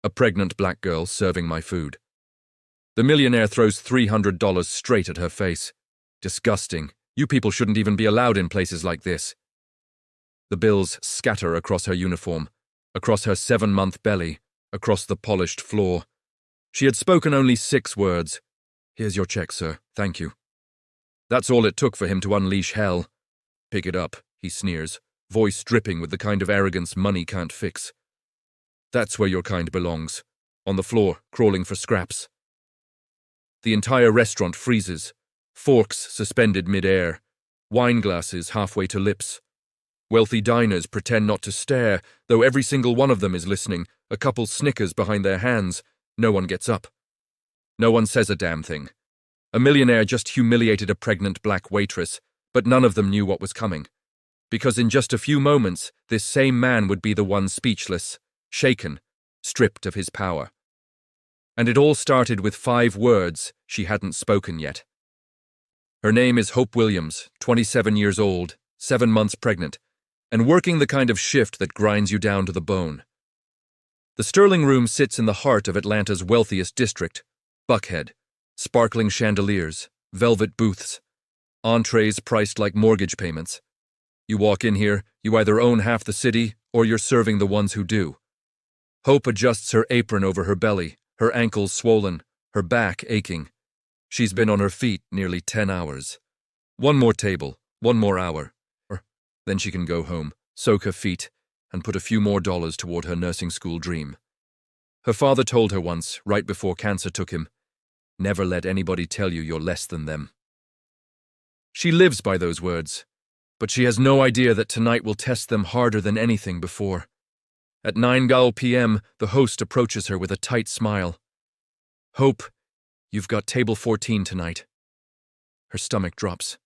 A pregnant black girl serving my food. The millionaire throws $300 straight at her face. Disgusting. You people shouldn't even be allowed in places like this. The bills scatter across her uniform, across her 7-month belly, across the polished floor. She had spoken only 6 words. "Here's your check, sir. Thank you." That's all it took for him to unleash hell. "Pick it up," he sneers, voice dripping with the kind of arrogance money can't fix. "That's where your kind belongs. On the floor, crawling for scraps." The entire restaurant freezes, forks suspended mid-air, wine glasses halfway to lips. Wealthy diners pretend not to stare, though every single one of them is listening, a couple snickers behind their hands. No one gets up. No one says a damn thing. A millionaire just humiliated a pregnant black waitress, but none of them knew what was coming. Because in just a few moments, this same man would be the one speechless, shaken, stripped of his power. And it all started with 5 words she hadn't spoken yet. Her name is Hope Williams, 27 years old, 7 months pregnant, and working the kind of shift that grinds you down to the bone. The Sterling Room sits in the heart of Atlanta's wealthiest district, Buckhead. Sparkling chandeliers, velvet booths, entrees priced like mortgage payments. You walk in here, you either own half the city or you're serving the ones who do. Hope adjusts her apron over her belly, her ankles swollen, her back aching. She's been on her feet nearly 10 hours. One more table, one more hour. Then she can go home, soak her feet, and put a few more dollars toward her nursing school dream. Her father told her once, right before cancer took him, "Never let anybody tell you you're less than them." She lives by those words, but she has no idea that tonight will test them harder than anything before. At 9 p.m., the host approaches her with a tight smile. "Hope, you've got table 14 tonight." Her stomach drops.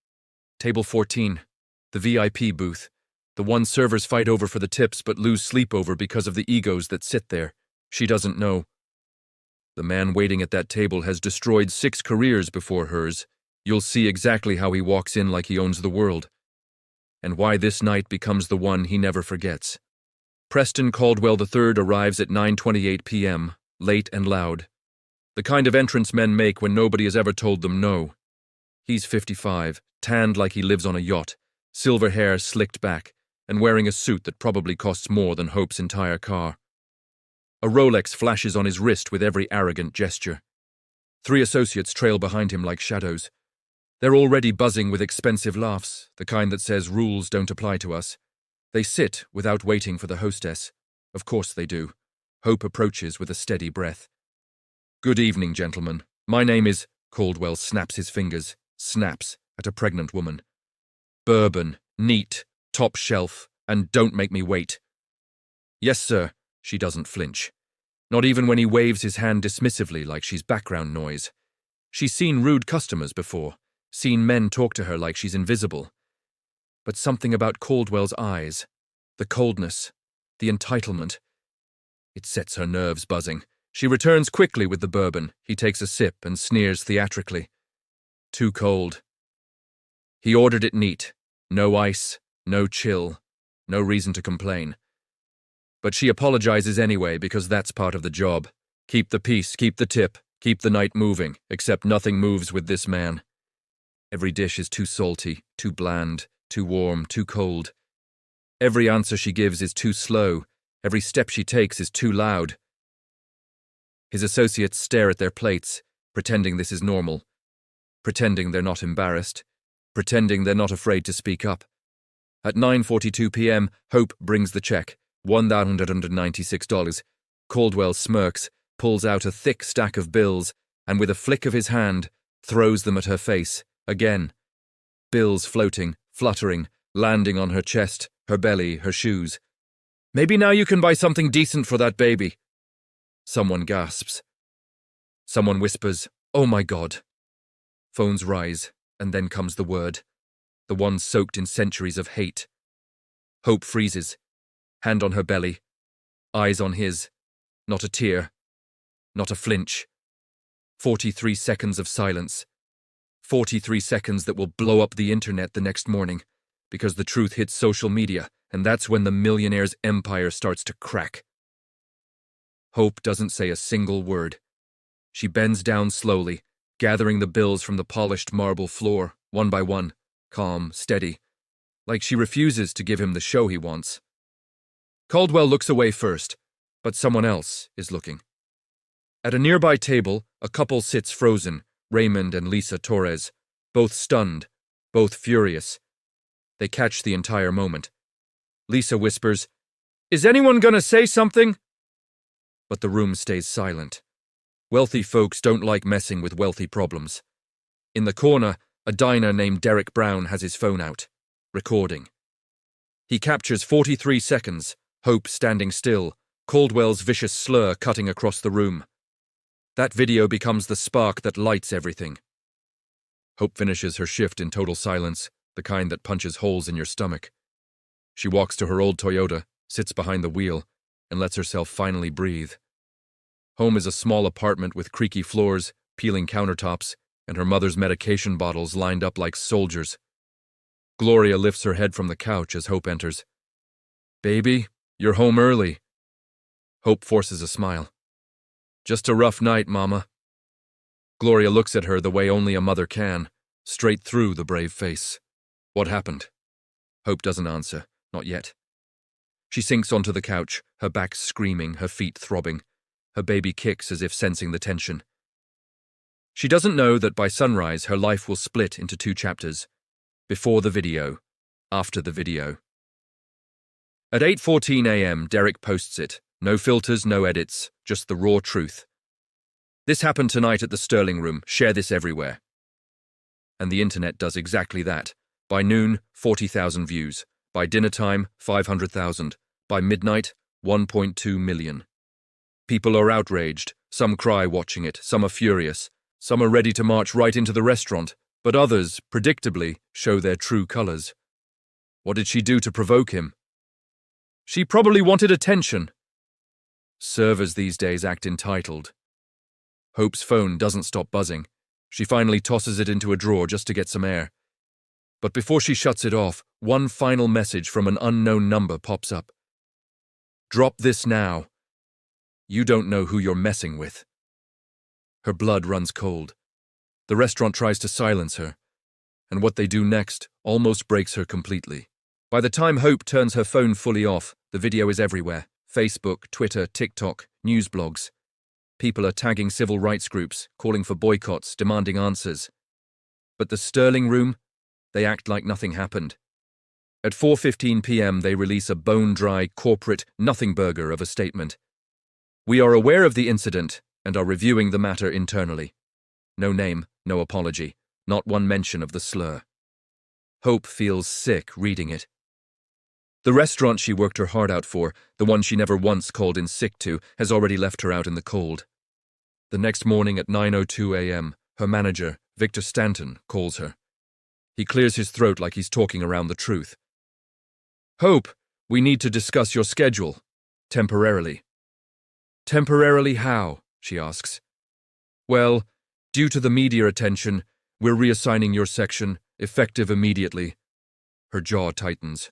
Table 14, the VIP booth, the one servers fight over for the tips but lose sleep over because of the egos that sit there. She doesn't know. The man waiting at that table has destroyed 6 careers before hers. You'll see exactly how he walks in like he owns the world, and why this night becomes the one he never forgets. Preston Caldwell III arrives at 9:28 p.m., late and loud. The kind of entrance men make when nobody has ever told them no. He's 55, tanned like he lives on a yacht, silver hair slicked back, and wearing a suit that probably costs more than Hope's entire car. A Rolex flashes on his wrist with every arrogant gesture. 3 associates trail behind him like shadows. They're already buzzing with expensive laughs, the kind that says rules don't apply to us. They sit without waiting for the hostess. Of course they do. Hope approaches with a steady breath. "Good evening, gentlemen. My name is..." Caldwell snaps his fingers, snaps, at a pregnant woman. "Bourbon, neat, top shelf, and don't make me wait." "Yes, sir." She doesn't flinch. Not even when he waves his hand dismissively like she's background noise. She's seen rude customers before, seen men talk to her like she's invisible. But something about Caldwell's eyes, the coldness, the entitlement, it sets her nerves buzzing. She returns quickly with the bourbon. He takes a sip and sneers theatrically. "Too cold." He ordered it neat. No ice, no chill, no reason to complain. But she apologizes anyway because that's part of the job. Keep the peace, keep the tip, keep the night moving, except nothing moves with this man. Every dish is too salty, too bland, too warm, too cold. Every answer she gives is too slow. Every step she takes is too loud. His associates stare at their plates, pretending this is normal, pretending they're not embarrassed, pretending they're not afraid to speak up. At 9:42 p.m., Hope brings the check, $196. Caldwell smirks, pulls out a thick stack of bills, and with a flick of his hand, throws them at her face, again. Bills floating, fluttering, landing on her chest, her belly, her shoes. "Maybe now you can buy something decent for that baby." Someone gasps. Someone whispers, "Oh my God." Phones rise, and then comes the word. The one soaked in centuries of hate. Hope freezes, hand on her belly, eyes on his, not a tear, not a flinch. 43 seconds of silence. 43 seconds that will blow up the internet the next morning, because the truth hits social media, and that's when the millionaire's empire starts to crack. Hope doesn't say a single word. She bends down slowly, gathering the bills from the polished marble floor, one by one, calm, steady, like she refuses to give him the show he wants. Caldwell looks away first, but someone else is looking. At a nearby table, a couple sits frozen, Raymond and Lisa Torres, both stunned, both furious. They catch the entire moment. Lisa whispers, "Is anyone gonna say something?" But the room stays silent. Wealthy folks don't like messing with wealthy problems. In the corner, a diner named Derek Brown has his phone out, recording. He captures 43 seconds, Hope standing still, Caldwell's vicious slur cutting across the room. That video becomes the spark that lights everything. Hope finishes her shift in total silence, the kind that punches holes in your stomach. She walks to her old Toyota, sits behind the wheel, and lets herself finally breathe. Home is a small apartment with creaky floors, peeling countertops, and her mother's medication bottles lined up like soldiers. Gloria lifts her head from the couch as Hope enters. "Baby, you're home early." Hope forces a smile. "Just a rough night, Mama." Gloria looks at her the way only a mother can, straight through the brave face. "What happened?" Hope doesn't answer, not yet. She sinks onto the couch, her back screaming, her feet throbbing. Her baby kicks as if sensing the tension. She doesn't know that by sunrise her life will split into 2 chapters. Before the video, after the video. At 8:14 a.m., Derek posts it. No filters, no edits, just the raw truth. "This happened tonight at the Sterling Room. Share this everywhere." And the internet does exactly that. By noon, 40,000 views. By dinner time, 500,000. By midnight, 1.2 million. People are outraged. Some cry watching it. Some are furious. Some are ready to march right into the restaurant. But others, predictably, show their true colors. What did she do to provoke him? She probably wanted attention. Servers these days act entitled. Hope's phone doesn't stop buzzing. She finally tosses it into a drawer just to get some air. But before she shuts it off, one final message from an unknown number pops up. "Drop this now. You don't know who you're messing with." Her blood runs cold. The restaurant tries to silence her, and what they do next almost breaks her completely. By the time Hope turns her phone fully off, the video is everywhere. Facebook, Twitter, TikTok, news blogs. People are tagging civil rights groups, calling for boycotts, demanding answers. But the Sterling Room, they act like nothing happened. At 4:15 p.m., they release a bone-dry, corporate nothing burger of a statement. "We are aware of the incident and are reviewing the matter internally." No name, no apology, not one mention of the slur. Hope feels sick reading it. The restaurant she worked her heart out for, the one she never once called in sick to, has already left her out in the cold. The next morning at 9:02 a.m., her manager, Victor Stanton, calls her. He clears his throat like he's talking around the truth. "Hope, we need to discuss your schedule. Temporarily." "Temporarily how?" she asks. "Well, due to the media attention, we're reassigning your section, effective immediately." Her jaw tightens.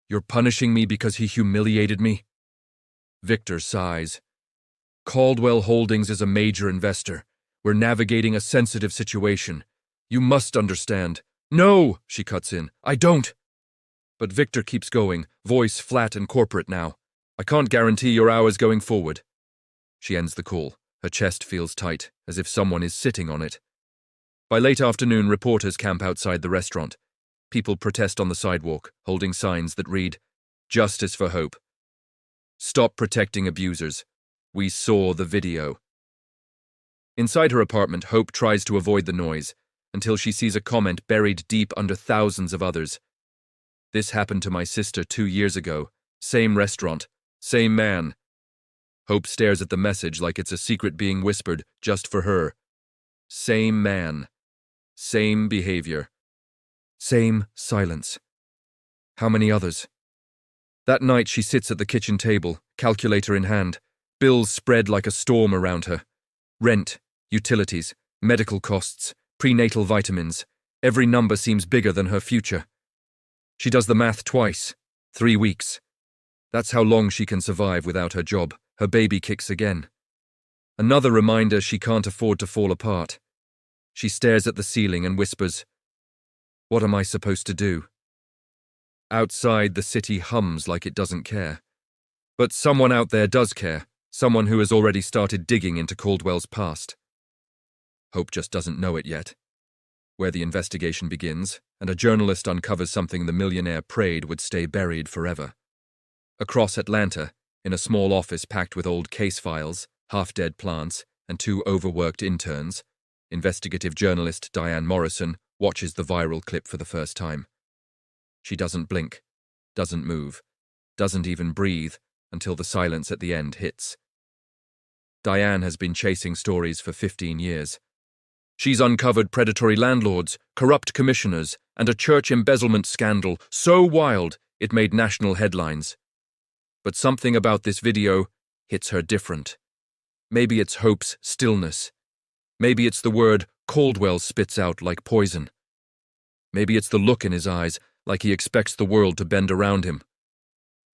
"You're punishing me because he humiliated me?" Victor sighs. "Caldwell Holdings is a major investor. We're navigating a sensitive situation. You must understand." "No," she cuts in. "I don't." But Victor keeps going, voice flat and corporate now. "I can't guarantee your hours going forward." She ends the call. Her chest feels tight, as if someone is sitting on it. By late afternoon, reporters camp outside the restaurant. People protest on the sidewalk, holding signs that read, "Justice for Hope." "Stop protecting abusers. We saw the video." Inside her apartment, Hope tries to avoid the noise, until she sees a comment buried deep under thousands of others. "This happened to my sister 2 years ago. Same restaurant. Same man." Hope stares at the message like it's a secret being whispered just for her. Same man. Same behavior. Same silence. How many others? That night she sits at the kitchen table, calculator in hand, bills spread like a storm around her. Rent, utilities, medical costs, prenatal vitamins. Every number seems bigger than her future. She does the math twice. 3 weeks. That's how long she can survive without her job, Her baby kicks again. Another reminder she can't afford to fall apart. She stares at the ceiling and whispers, "What am I supposed to do?" Outside, the city hums like it doesn't care. But someone out there does care, someone who has already started digging into Caldwell's past. Hope just doesn't know it yet. Where the investigation begins, and a journalist uncovers something the millionaire prayed would stay buried forever. Across Atlanta, in a small office packed with old case files, half-dead plants, and two overworked interns, investigative journalist Diane Morrison watches the viral clip for the first time. She doesn't blink, doesn't move, doesn't even breathe until the silence at the end hits. Diane has been chasing stories for 15 years. She's uncovered predatory landlords, corrupt commissioners, and a church embezzlement scandal so wild it made national headlines. But something about this video hits her different. Maybe it's Hope's stillness. Maybe it's the word Caldwell spits out like poison. Maybe it's the look in his eyes, like he expects the world to bend around him.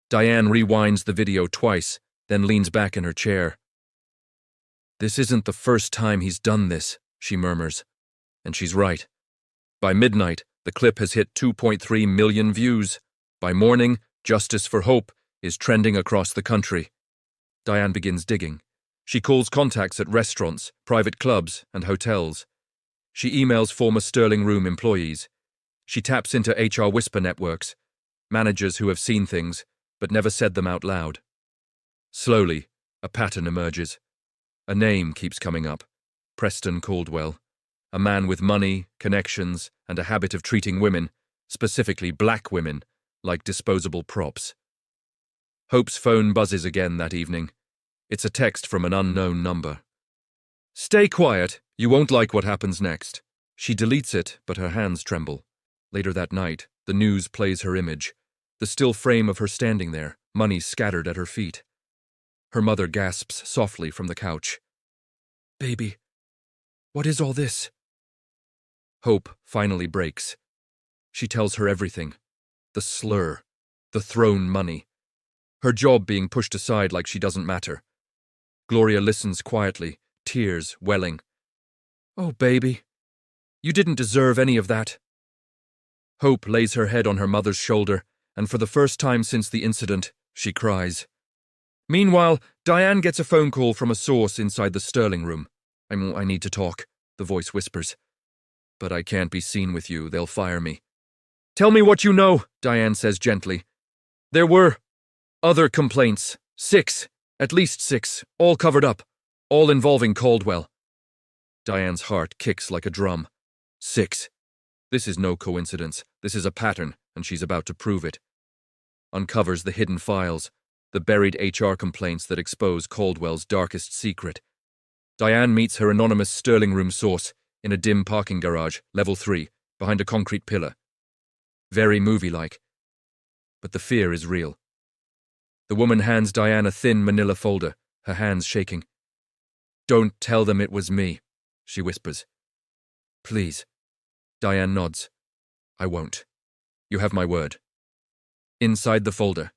Diane rewinds the video twice, then leans back in her chair. "This isn't the first time he's done this," she murmurs. And she's right. By midnight, the clip has hit 2.3 million views. By morning, Justice for Hope is trending across the country. Diane begins digging. She calls contacts at restaurants, private clubs, and hotels. She emails former Sterling Room employees. She taps into HR whisper networks, managers who have seen things, but never said them out loud. Slowly, a pattern emerges. A name keeps coming up. Preston Caldwell. A man with money, connections, and a habit of treating women, specifically black women, like disposable props. Hope's phone buzzes again that evening. It's a text from an unknown number. "Stay quiet. You won't like what happens next." She deletes it, but her hands tremble. Later that night, the news plays her image. The still frame of her standing there, money scattered at her feet. Her mother gasps softly from the couch. "Baby, what is all this?" Hope finally breaks. She tells her everything. The slur. The thrown money. Her job being pushed aside like she doesn't matter. Gloria listens quietly, tears welling. "Oh, baby, you didn't deserve any of that." Hope lays her head on her mother's shoulder, and for the first time since the incident, she cries. Meanwhile, Diane gets a phone call from a source inside the Sterling Room. I need to talk," the voice whispers. "But I can't be seen with you, they'll fire me." "Tell me what you know," Diane says gently. "There were other complaints. 6, at least 6, all covered up, all involving Caldwell." Diane's heart kicks like a drum. 6. This is no coincidence. This is a pattern, and she's about to prove it. Uncovers the hidden files, the buried HR complaints that expose Caldwell's darkest secret. Diane meets her anonymous Sterling Room source in a dim parking garage, level 3, behind a concrete pillar. Very movie-like. But the fear is real. The woman hands Diane a thin manila folder, her hands shaking. "Don't tell them it was me," she whispers. "Please." Diane nods. "I won't. You have my word." Inside the folder.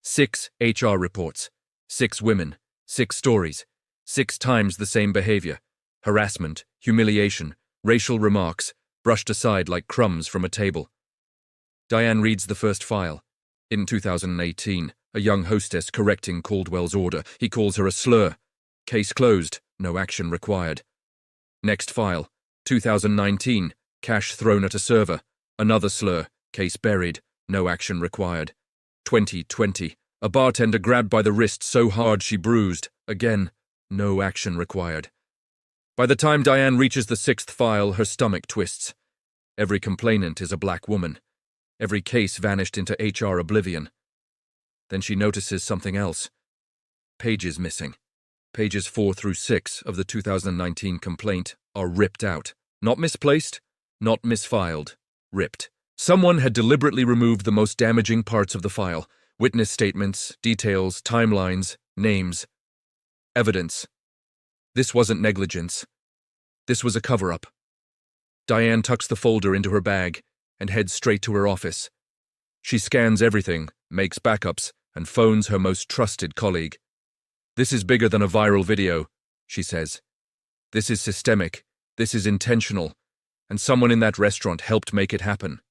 6 HR reports. 6 women. 6 stories. 6 times the same behavior. Harassment, humiliation, racial remarks, brushed aside like crumbs from a table. Diane reads the first file. In 2018, a young hostess correcting Caldwell's order. He calls her a slur. Case closed, no action required. Next file. 2019, cash thrown at a server. Another slur. Case buried, no action required. 2020, a bartender grabbed by the wrist so hard she bruised. Again, no action required. By the time Diane reaches the 6th file, her stomach twists. Every complainant is a black woman. Every case vanished into HR oblivion. Then she notices something else. Pages missing. Pages 4 through 6 of the 2019 complaint are ripped out. Not misplaced, not misfiled. Ripped. Someone had deliberately removed the most damaging parts of the file. Witness statements, details, timelines, names. Evidence. This wasn't negligence. This was a cover-up. Diane tucks the folder into her bag and heads straight to her office. She scans everything, makes backups, and phones her most trusted colleague. This is bigger than a viral video, she says. This is systemic, this is intentional, and someone in that restaurant helped make it happen.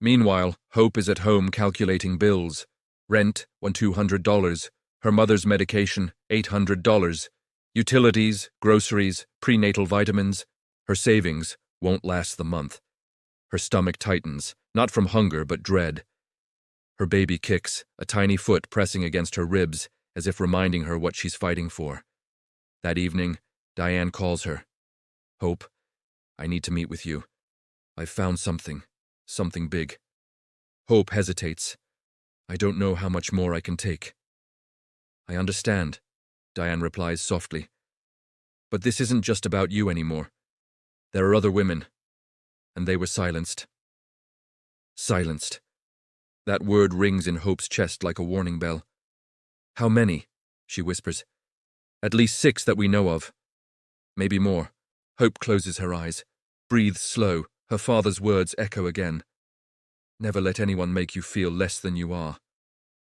Meanwhile, Hope is at home calculating bills. Rent, $200, her mother's medication, $800, utilities, groceries, prenatal vitamins. Her savings won't last the month. Her stomach tightens, not from hunger but dread. Her baby kicks, a tiny foot pressing against her ribs, as if reminding her what she's fighting for. That evening, Diane calls her. Hope, I need to meet with you. I've found something big. Hope hesitates. I don't know how much more I can take. I understand, Diane replies softly. But this isn't just about you anymore. There are other women, and they were silenced. Silenced. That word rings in Hope's chest like a warning bell. How many? She whispers. At least 6 that we know of. Maybe more. Hope closes her eyes, breathes slow, her father's words echo again. Never let anyone make you feel less than you are.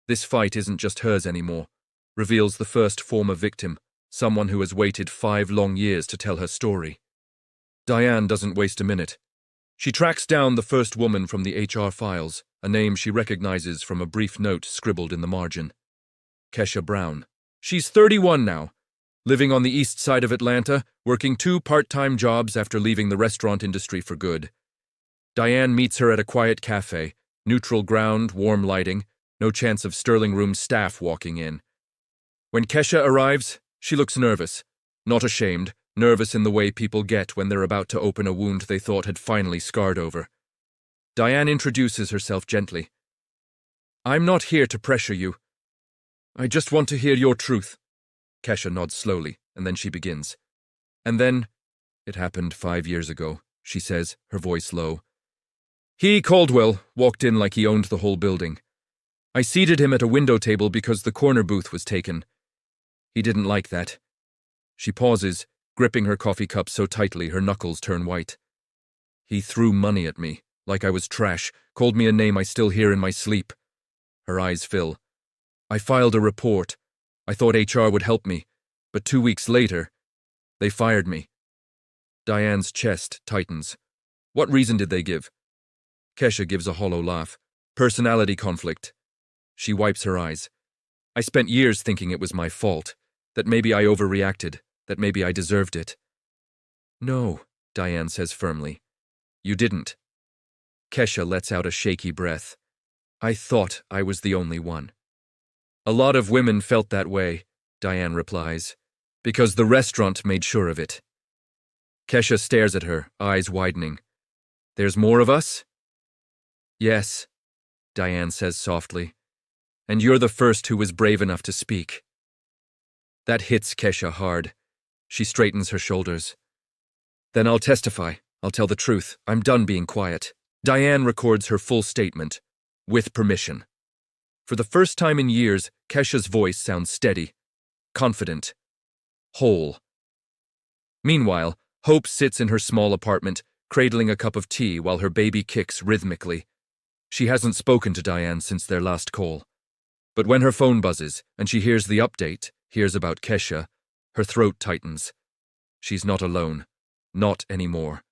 This fight isn't just hers anymore, reveals the first former victim, someone who has waited 5 long years to tell her story. Diane doesn't waste a minute. She tracks down the first woman from the HR files, a name she recognizes from a brief note scribbled in the margin. Kesha Brown. She's 31 now, living on the east side of Atlanta, working 2 part-time jobs after leaving the restaurant industry for good. Diane meets her at a quiet cafe, neutral ground, warm lighting, no chance of Sterling Room staff walking in. When Kesha arrives, she looks nervous, not ashamed, nervous in the way people get when they're about to open a wound they thought had finally scarred over. Diane introduces herself gently. I'm not here to pressure you. I just want to hear your truth. Kesha nods slowly, and then she begins. And then, it happened 5 years ago, she says, her voice low. He, Caldwell, walked in like he owned the whole building. I seated him at a window table because the corner booth was taken. He didn't like that. She pauses, gripping her coffee cup so tightly her knuckles turn white. He threw money at me, like I was trash, called me a name I still hear in my sleep. Her eyes fill. I filed a report. I thought HR would help me, but 2 weeks later, they fired me. Diane's chest tightens. What reason did they give? Kesha gives a hollow laugh. Personality conflict. She wipes her eyes. I spent years thinking it was my fault, that maybe I overreacted, that maybe I deserved it. No, Diane says firmly. You didn't. Kesha lets out a shaky breath. I thought I was the only one. A lot of women felt that way, Diane replies, because the restaurant made sure of it. Kesha stares at her, eyes widening. There's more of us? Yes, Diane says softly. And you're the first who was brave enough to speak. That hits Kesha hard. She straightens her shoulders. Then I'll testify. I'll tell the truth. I'm done being quiet. Diane records her full statement, with permission. For the first time in years, Kesha's voice sounds steady, confident, whole. Meanwhile, Hope sits in her small apartment, cradling a cup of tea while her baby kicks rhythmically. She hasn't spoken to Diane since their last call. But when her phone buzzes and she hears the update, hears about Kesha, her throat tightens. She's not alone. Not anymore.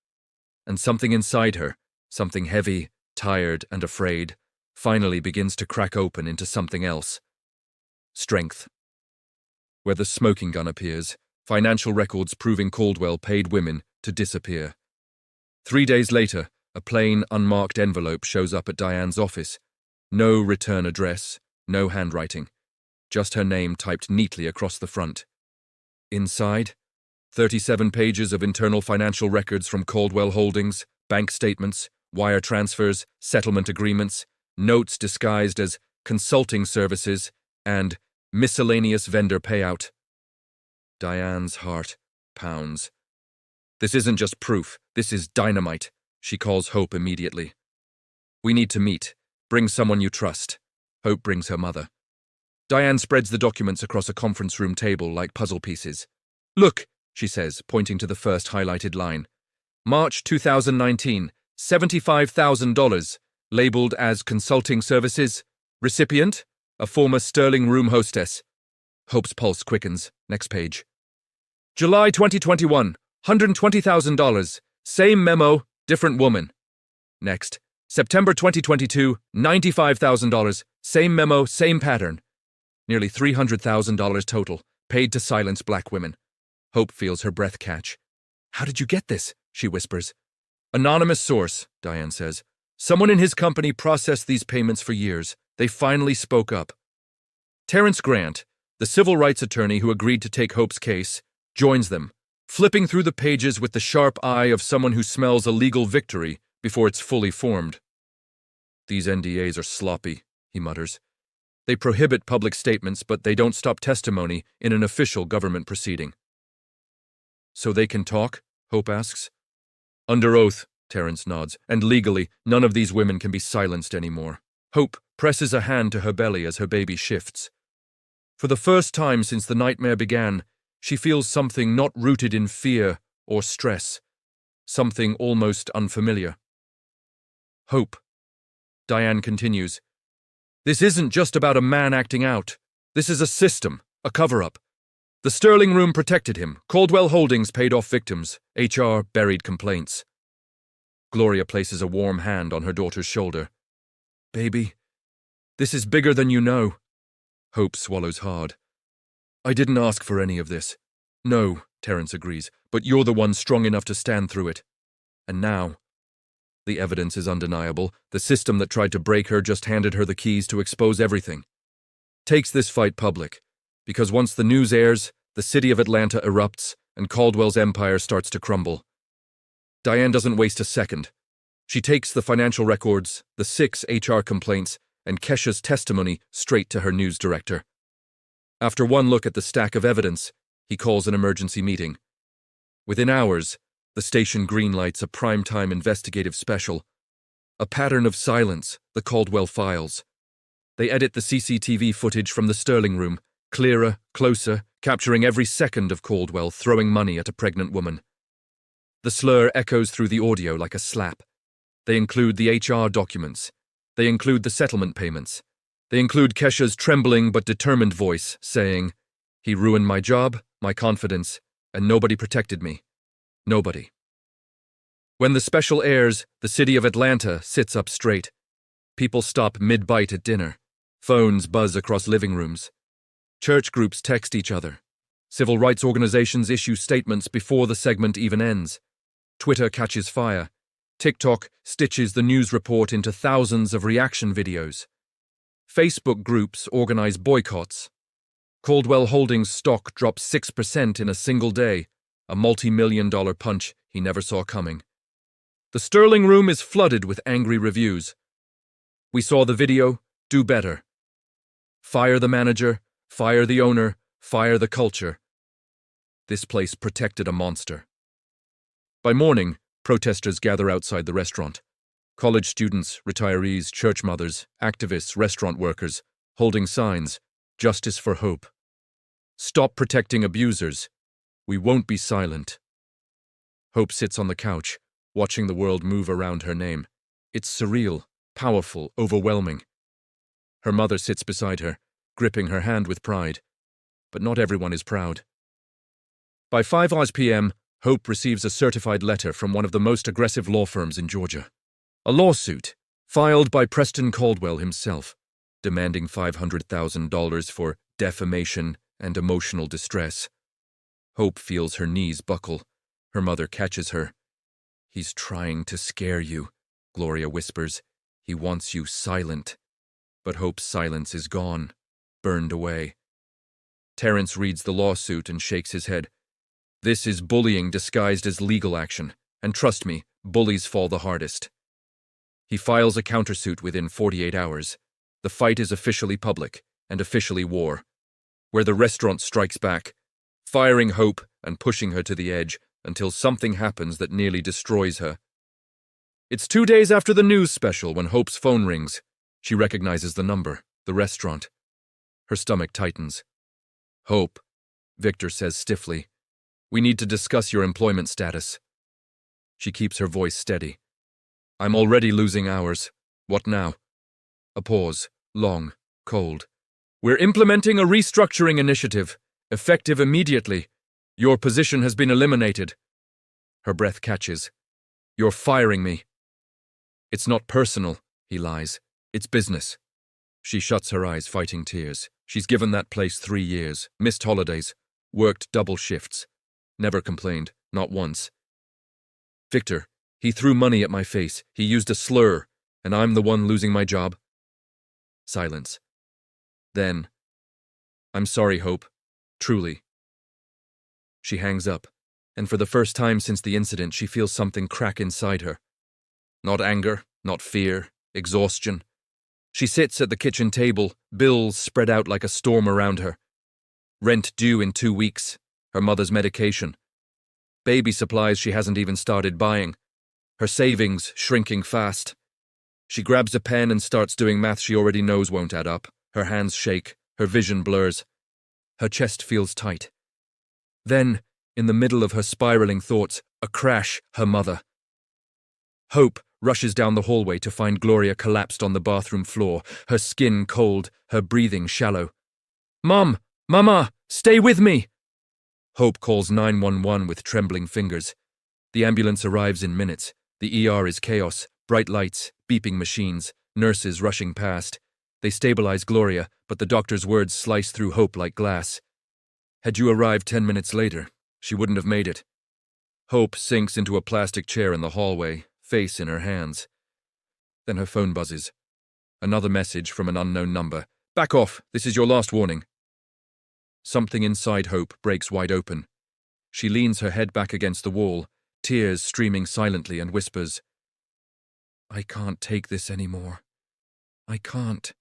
And something inside her, something heavy, tired, and afraid, finally begins to crack open into something else. Strength. Where the smoking gun appears, financial records proving Caldwell paid women to disappear. 3 days later, a plain, unmarked envelope shows up at Diane's office. No return address, no handwriting. Just her name typed neatly across the front. Inside, 37 pages of internal financial records from Caldwell Holdings, bank statements, wire transfers, settlement agreements, notes disguised as consulting services, and miscellaneous vendor payout. Diane's heart pounds. This isn't just proof, this is dynamite, she calls Hope immediately. We need to meet. Bring someone you trust. Hope brings her mother. Diane spreads the documents across a conference room table like puzzle pieces. Look, she says, pointing to the first highlighted line. March 2019, $75,000, labeled as consulting services. Recipient, a former Sterling Room hostess. Hope's pulse quickens. Next page. July 2021, $120,000. Same memo, different woman. Next. September 2022, $95,000. Same memo, same pattern. Nearly $300,000 total, paid to silence black women. Hope feels her breath catch. How did you get this? She whispers. Anonymous source, Diane says. Someone in his company processed these payments for years. They finally spoke up. Terrence Grant, the civil rights attorney who agreed to take Hope's case, joins them, flipping through the pages with the sharp eye of someone who smells a legal victory before it's fully formed. These NDAs are sloppy, he mutters. They prohibit public statements, but they don't stop testimony in an official government proceeding. So they can talk? Hope asks. Under oath, Terrence nods, and legally, none of these women can be silenced anymore. Hope presses a hand to her belly as her baby shifts. For the first time since the nightmare began, she feels something not rooted in fear or stress, something almost unfamiliar. Hope. Diane continues. This isn't just about a man acting out. This is a system, a cover-up. The Sterling Room protected him. Caldwell Holdings paid off victims. HR buried complaints. Gloria places a warm hand on her daughter's shoulder. Baby, this is bigger than you know. Hope swallows hard. I didn't ask for any of this. No, Terrence agrees, but you're the one strong enough to stand through it. And now, the evidence is undeniable. The system that tried to break her just handed her the keys to expose everything. Takes this fight public, because once the news airs, the city of Atlanta erupts and Caldwell's empire starts to crumble. Diane doesn't waste a second. She takes the financial records, the 6 HR complaints, and Kesha's testimony straight to her news director. After one look at the stack of evidence, he calls an emergency meeting. Within hours, the station greenlights a primetime investigative special. A pattern of silence, the Caldwell Files. They edit the CCTV footage from the Sterling Room, clearer, closer, capturing every second of Caldwell throwing money at a pregnant woman. The slur echoes through the audio like a slap. They include the HR documents. They include the settlement payments. They include Kesha's trembling but determined voice saying, "He ruined my job, my confidence, and nobody protected me. Nobody." When the special airs, the city of Atlanta sits up straight. People stop mid-bite at dinner. Phones buzz across living rooms. Church groups text each other. Civil rights organizations issue statements before the segment even ends. Twitter catches fire. TikTok stitches the news report into thousands of reaction videos. Facebook groups organize boycotts. Caldwell Holdings stock drops 6% in a single day, a multi-million-dollar punch he never saw coming. The Sterling Room is flooded with angry reviews. We saw the video, do better. Fire the manager, fire the owner, fire the culture. This place protected a monster. By morning, protesters gather outside the restaurant. College students, retirees, church mothers, activists, restaurant workers, holding signs, Justice for Hope. Stop protecting abusers. We won't be silent. Hope sits on the couch, watching the world move around her name. It's surreal, powerful, overwhelming. Her mother sits beside her, gripping her hand with pride. But not everyone is proud. By 5 p.m., Hope receives a certified letter from one of the most aggressive law firms in Georgia. A lawsuit, filed by Preston Caldwell himself, demanding $500,000 for defamation and emotional distress. Hope feels her knees buckle. Her mother catches her. He's trying to scare you, Gloria whispers. He wants you silent. But Hope's silence is gone, burned away. Terrence reads the lawsuit and shakes his head. This is bullying disguised as legal action, and trust me, bullies fall the hardest. He files a countersuit within 48 hours. The fight is officially public and officially war, where the restaurant strikes back, firing Hope and pushing her to the edge until something happens that nearly destroys her. It's 2 days after the news special when Hope's phone rings. She recognizes the number, the restaurant. Her stomach tightens. Hope, Victor says stiffly, we need to discuss your employment status. She keeps her voice steady. I'm already losing hours. What now? A pause, long, cold. We're implementing a restructuring initiative, effective immediately. Your position has been eliminated. Her breath catches. You're firing me. It's not personal, he lies. It's business. She shuts her eyes, fighting tears. She's given that place 3 years, missed holidays, worked double shifts. Never complained, not once. Victor, he threw money at my face. He used a slur, and I'm the one losing my job. Silence. Then, I'm sorry, Hope. Truly. She hangs up, and for the first time since the incident, she feels something crack inside her. Not anger, not fear, exhaustion. She sits at the kitchen table, bills spread out like a storm around her. Rent due in 2 weeks, her mother's medication. Baby supplies she hasn't even started buying. Her savings shrinking fast. She grabs a pen and starts doing math she already knows won't add up. Her hands shake, her vision blurs. Her chest feels tight. Then, in the middle of her spiraling thoughts, a crash, her mother. Hope rushes down the hallway to find Gloria collapsed on the bathroom floor, her skin cold, her breathing shallow. Mom! Mama! Stay with me! Hope calls 911 with trembling fingers. The ambulance arrives in minutes. The ER is chaos, bright lights, beeping machines, nurses rushing past. They stabilize Gloria, but the doctor's words slice through Hope like glass. Had you arrived 10 minutes later, she wouldn't have made it. Hope sinks into a plastic chair in the hallway, face in her hands. Then her phone buzzes. Another message from an unknown number. Back off, this is your last warning. Something inside Hope breaks wide open. She leans her head back against the wall, tears streaming silently, and whispers, I can't take this anymore. I can't.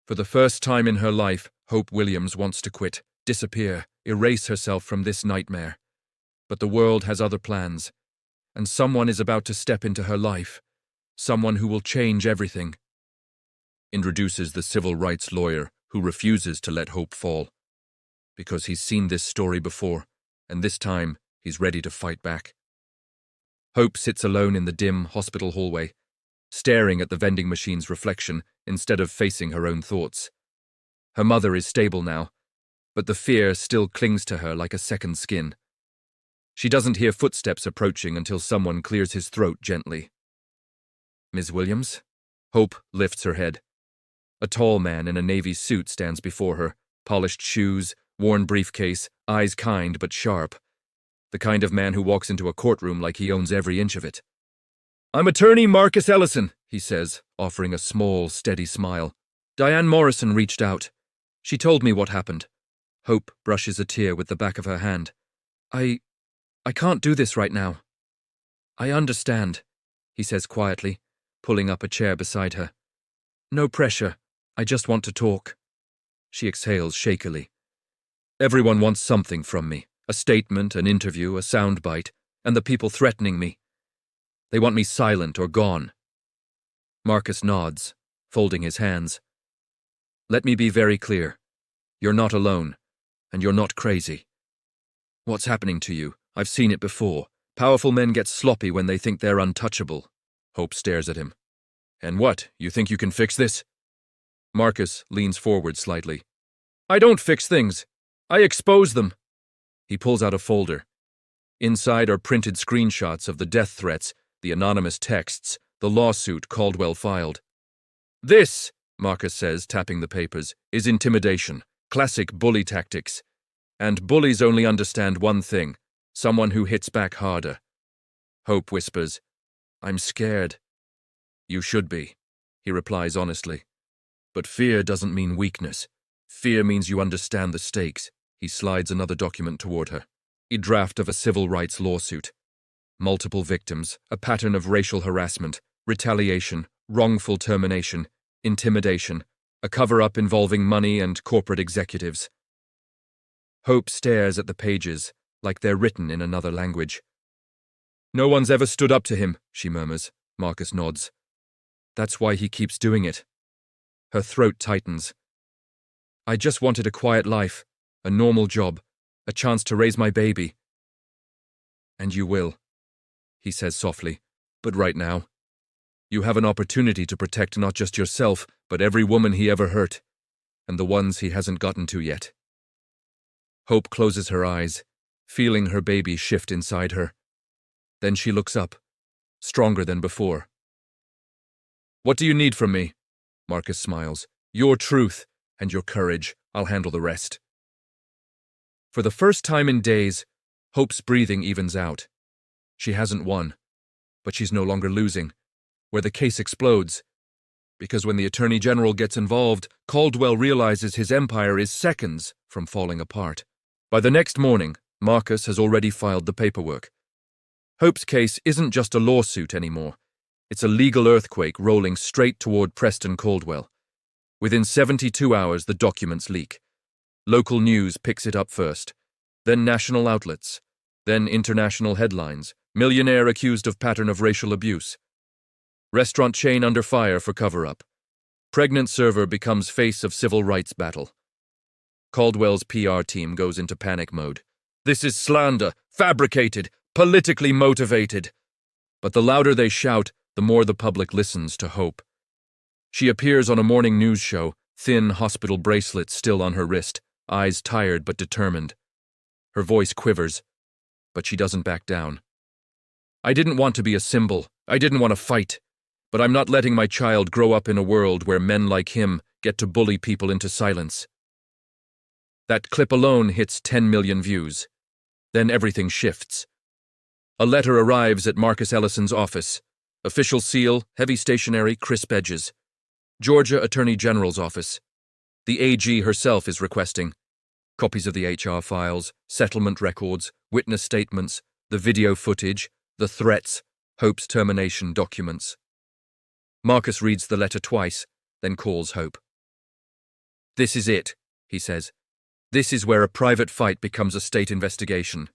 For the first time in her life, Hope Williams wants to quit, disappear, erase herself from this nightmare. But the world has other plans, and someone is about to step into her life, someone who will change everything. Introduces the civil rights lawyer who refuses to let Hope fall. Because he's seen this story before, and this time he's ready to fight back. Hope sits alone in the dim hospital hallway, staring at the vending machine's reflection instead of facing her own thoughts. Her mother is stable now, but the fear still clings to her like a second skin. She doesn't hear footsteps approaching until someone clears his throat gently. Ms. Williams? Hope lifts her head. A tall man in a navy suit stands before her, polished shoes, worn briefcase, eyes kind but sharp. The kind of man who walks into a courtroom like he owns every inch of it. I'm attorney Marcus Ellison, he says, offering a small, steady smile. Diane Morrison reached out. She told me what happened. Hope brushes a tear with the back of her hand. I can't do this right now. I understand, he says quietly, pulling up a chair beside her. No pressure. I just want to talk. She exhales shakily. Everyone wants something from me. A statement, an interview, a soundbite, and the people threatening me. They want me silent or gone. Marcus nods, folding his hands. Let me be very clear. You're not alone, and you're not crazy. What's happening to you? I've seen it before. Powerful men get sloppy when they think they're untouchable. Hope stares at him. And what, you think you can fix this? Marcus leans forward slightly. I don't fix things. I expose them. He pulls out a folder. Inside are printed screenshots of the death threats, the anonymous texts, the lawsuit Caldwell filed. This, Marcus says, tapping the papers, is intimidation, classic bully tactics. And bullies only understand one thing, someone who hits back harder. Hope whispers, I'm scared. You should be, he replies honestly. But fear doesn't mean weakness. Fear means you understand the stakes. He slides another document toward her. A draft of a civil rights lawsuit. Multiple victims, a pattern of racial harassment, retaliation, wrongful termination, intimidation, a cover-up involving money and corporate executives. Hope stares at the pages, like they're written in another language. No one's ever stood up to him, she murmurs. Marcus nods. That's why he keeps doing it. Her throat tightens. I just wanted a quiet life, a normal job, a chance to raise my baby. And you will, he says softly, but right now. You have an opportunity to protect not just yourself, but every woman he ever hurt. and the ones he hasn't gotten to yet. Hope closes her eyes, feeling her baby shift inside her. Then she looks up, stronger than before. "What do you need from me?" Marcus smiles. "Your truth and your courage. I'll handle the rest." For the first time in days, Hope's breathing evens out. She hasn't won, but she's no longer losing, where the case explodes. Because when the Attorney General gets involved, Caldwell realizes his empire is seconds from falling apart. By the next morning, Marcus has already filed the paperwork. Hope's case isn't just a lawsuit anymore. It's a legal earthquake rolling straight toward Preston Caldwell. Within 72 hours, the documents leak. Local news picks it up first, then national outlets, then international headlines. Millionaire accused of pattern of racial abuse. Restaurant chain under fire for cover-up. Pregnant server becomes face of civil rights battle. Caldwell's PR team goes into panic mode. This is slander, fabricated, politically motivated. But the louder they shout, the more the public listens to Hope. She appears on a morning news show, thin hospital bracelet still on her wrist, eyes tired but determined. Her voice quivers, but she doesn't back down. "I didn't want to be a symbol. I didn't want to fight. But I'm not letting my child grow up in a world where men like him get to bully people into silence." That clip alone hits 10 million views. Then everything shifts. A letter arrives at Marcus Ellison's office. Official seal, heavy stationery, crisp edges. Georgia Attorney General's office. The AG herself is requesting copies of the HR files, settlement records, witness statements, the video footage, the threats, Hope's termination documents. Marcus reads the letter twice, then calls Hope. "This is it," he says. "This is where a private fight becomes a state investigation."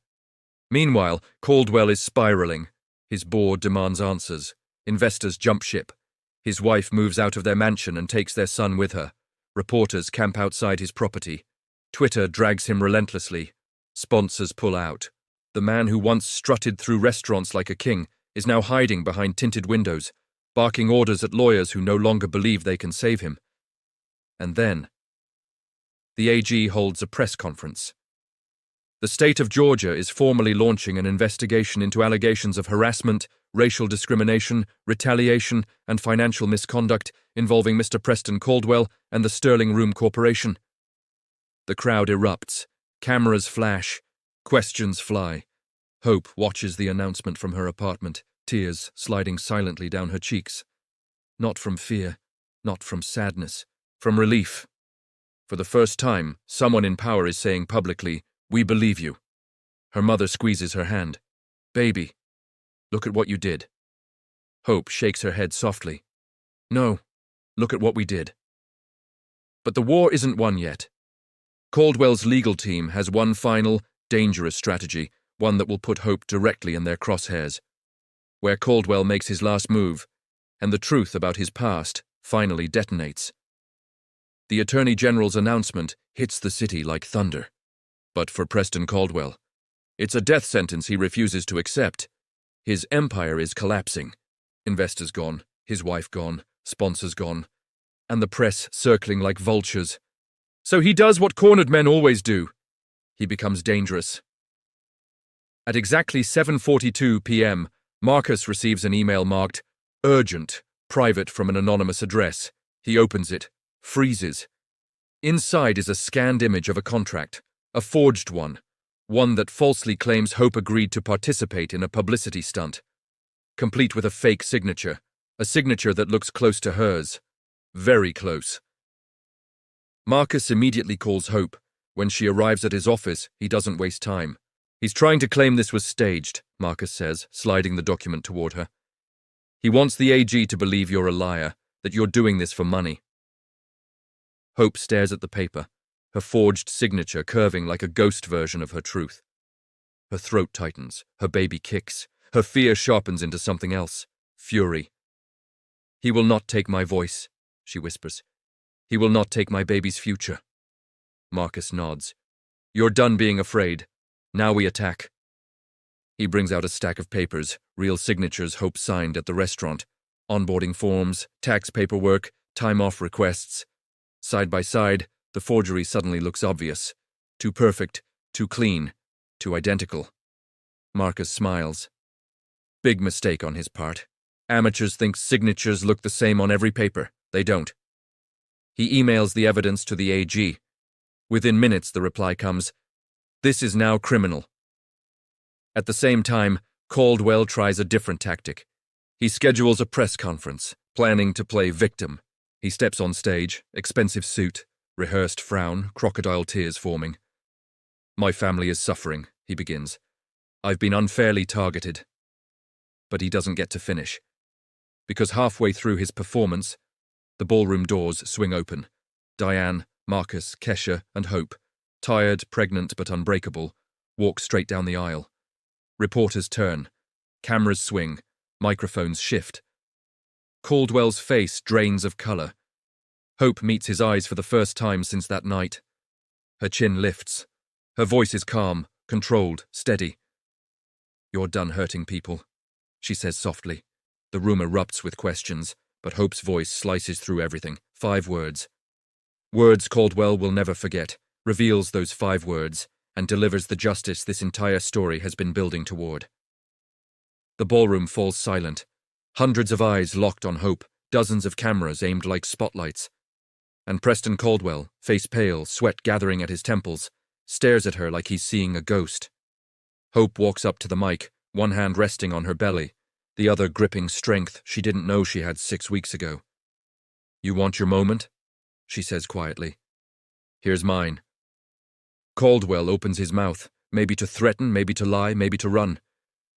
Meanwhile, Caldwell is spiraling. His board demands answers. Investors jump ship. His wife moves out of their mansion and takes their son with her. Reporters camp outside his property. Twitter drags him relentlessly. Sponsors pull out. The man who once strutted through restaurants like a king is now hiding behind tinted windows, barking orders at lawyers who no longer believe they can save him. And then, the AG holds a press conference. The state of Georgia is formally launching an investigation into allegations of harassment, racial discrimination, retaliation, and financial misconduct involving Mr. Preston Caldwell and the Sterling Room Corporation. The crowd erupts. Cameras flash. Questions fly. Hope watches the announcement from her apartment, tears sliding silently down her cheeks. Not from fear, not from sadness, from relief. For the first time, someone in power is saying publicly, "We believe you." Her mother squeezes her hand. "Baby, look at what you did." Hope shakes her head softly. "No, look at what we did." But the war isn't won yet. Caldwell's legal team has one final, dangerous strategy, one that will put Hope directly in their crosshairs. Where Caldwell makes his last move, and the truth about his past finally detonates. The Attorney General's announcement hits the city like thunder. But for Preston Caldwell, it's a death sentence he refuses to accept. His empire is collapsing. Investors gone, his wife gone, sponsors gone, and the press circling like vultures. So he does what cornered men always do. He becomes dangerous. At exactly 7:42 p.m., Marcus receives an email marked "Urgent," private from an anonymous address. He opens it, freezes. Inside is a scanned image of a contract, a forged one that falsely claims Hope agreed to participate in a publicity stunt, complete with a fake signature, a signature that looks close to hers. Very close. Marcus immediately calls Hope. When she arrives at his office, he doesn't waste time. "He's trying to claim this was staged," Marcus says, sliding the document toward her. "He wants the AG to believe you're a liar, that you're doing this for money." Hope stares at the paper, her forged signature curving like a ghost version of her truth. Her throat tightens, her baby kicks, her fear sharpens into something else, fury. "He will not take my voice," she whispers. "He will not take my baby's future." Marcus nods. "You're done being afraid. Now we attack." He brings out a stack of papers, real signatures Hope signed at the restaurant, onboarding forms, tax paperwork, time-off requests. Side by side, The forgery suddenly looks obvious. Too perfect, too clean, too identical. Marcus smiles. Big mistake on his part. Amateurs think signatures look the same on every paper. They don't. He emails the evidence to the AG. Within minutes, the reply comes, "This is now criminal." At the same time, Caldwell tries a different tactic. He schedules a press conference, planning to play victim. He steps on stage, expensive suit, rehearsed frown, crocodile tears forming. "My family is suffering," he begins. "I've been unfairly targeted." But he doesn't get to finish. Because halfway through his performance, the ballroom doors swing open. Diane, Marcus, Kesha, and Hope, tired, pregnant but unbreakable, walk straight down the aisle. Reporters turn. Cameras swing. Microphones shift. Caldwell's face drains of color. Hope meets his eyes for the first time since that night. Her chin lifts. Her voice is calm, controlled, steady. "You're done hurting people," she says softly. The room erupts with questions, but Hope's voice slices through everything. 5 words. Words Caldwell will never forget, reveals those 5 words, and delivers the justice this entire story has been building toward. The ballroom falls silent. Hundreds of eyes locked on Hope, dozens of cameras aimed like spotlights. And Preston Caldwell, face pale, sweat gathering at his temples, stares at her like he's seeing a ghost. Hope walks up to the mic, one hand resting on her belly, the other gripping strength she didn't know she had 6 weeks ago. "You want your moment?" she says quietly. "Here's mine." Caldwell opens his mouth, maybe to threaten, maybe to lie, maybe to run.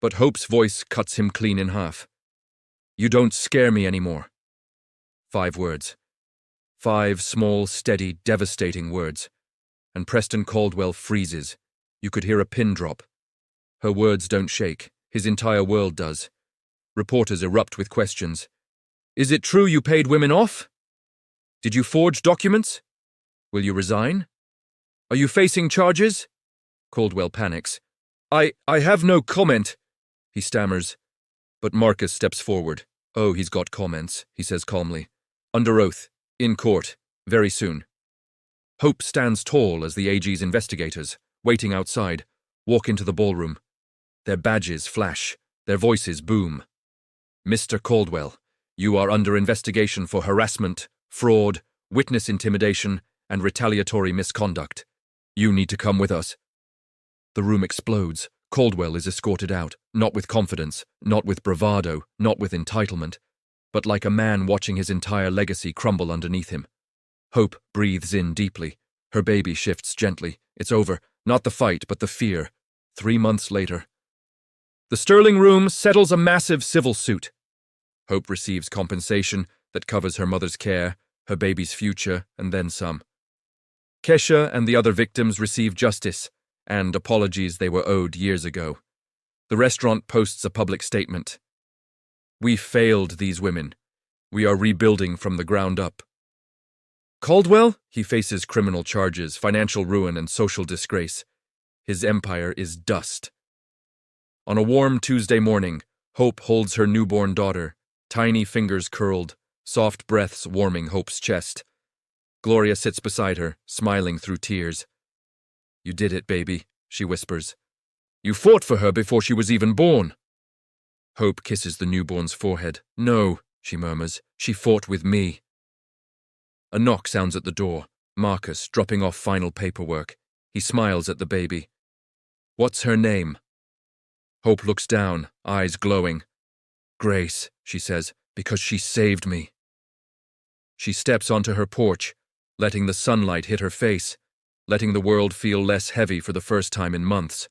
But Hope's voice cuts him clean in half. "You don't scare me anymore." 5 words. 5 small, steady, devastating words. And Preston Caldwell freezes. You could hear a pin drop. Her words don't shake. His entire world does. Reporters erupt with questions. "Is it true you paid women off? Did you forge documents? Will you resign? Are you facing charges?" Caldwell panics. I have no comment," he stammers. But Marcus steps forward. "Oh, he's got comments," he says calmly. "Under oath. In court. Very soon." Hope stands tall as the AG's investigators, waiting outside, walk into the ballroom. Their badges flash. Their voices boom. "Mr. Caldwell, you are under investigation for harassment, fraud, witness intimidation, and retaliatory misconduct. You need to come with us." The room explodes. Caldwell is escorted out, not with confidence, not with bravado, not with entitlement, but like a man watching his entire legacy crumble underneath him. Hope breathes in deeply. Her baby shifts gently. It's over. Not the fight, but the fear. 3 months later. The Sterling Room settles a massive civil suit. Hope receives compensation that covers her mother's care, her baby's future, and then some. Kesha and the other victims receive justice, and apologies they were owed years ago. The restaurant posts a public statement. "We failed these women. We are rebuilding from the ground up." Caldwell, he faces criminal charges, financial ruin, and social disgrace. His empire is dust. On a warm Tuesday morning, Hope holds her newborn daughter, tiny fingers curled, soft breaths warming Hope's chest. Gloria sits beside her, smiling through tears. "You did it, baby," she whispers. "You fought for her before she was even born." Hope kisses the newborn's forehead. "No," she murmurs, "she fought with me." A knock sounds at the door. Marcus, dropping off final paperwork. He smiles at the baby. "What's her name?" Hope looks down, eyes glowing. "Grace," she says, "because she saved me." She steps onto her porch, letting the sunlight hit her face, letting the world feel less heavy for the first time in months.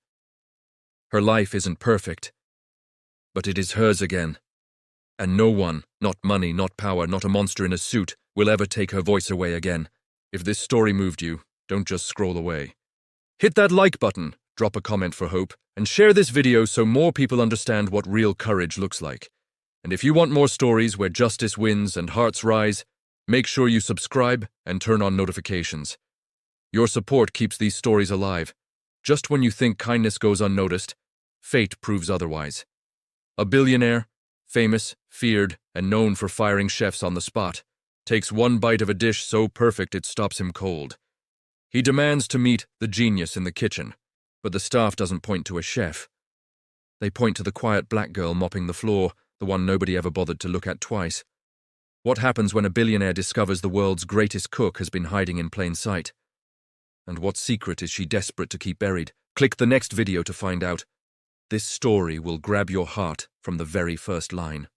Her life isn't perfect, but it is hers again. And no one, not money, not power, not a monster in a suit, will ever take her voice away again. If this story moved you, don't just scroll away. Hit that like button, drop a comment for Hope, and share this video so more people understand what real courage looks like. And if you want more stories where justice wins and hearts rise, make sure you subscribe and turn on notifications. Your support keeps these stories alive. Just when you think kindness goes unnoticed, fate proves otherwise. A billionaire, famous, feared, and known for firing chefs on the spot, takes one bite of a dish so perfect it stops him cold. He demands to meet the genius in the kitchen, but the staff doesn't point to a chef. They point to the quiet black girl mopping the floor, the one nobody ever bothered to look at twice. What happens when a billionaire discovers the world's greatest cook has been hiding in plain sight? And what secret is she desperate to keep buried? Click the next video to find out. This story will grab your heart from the very first line.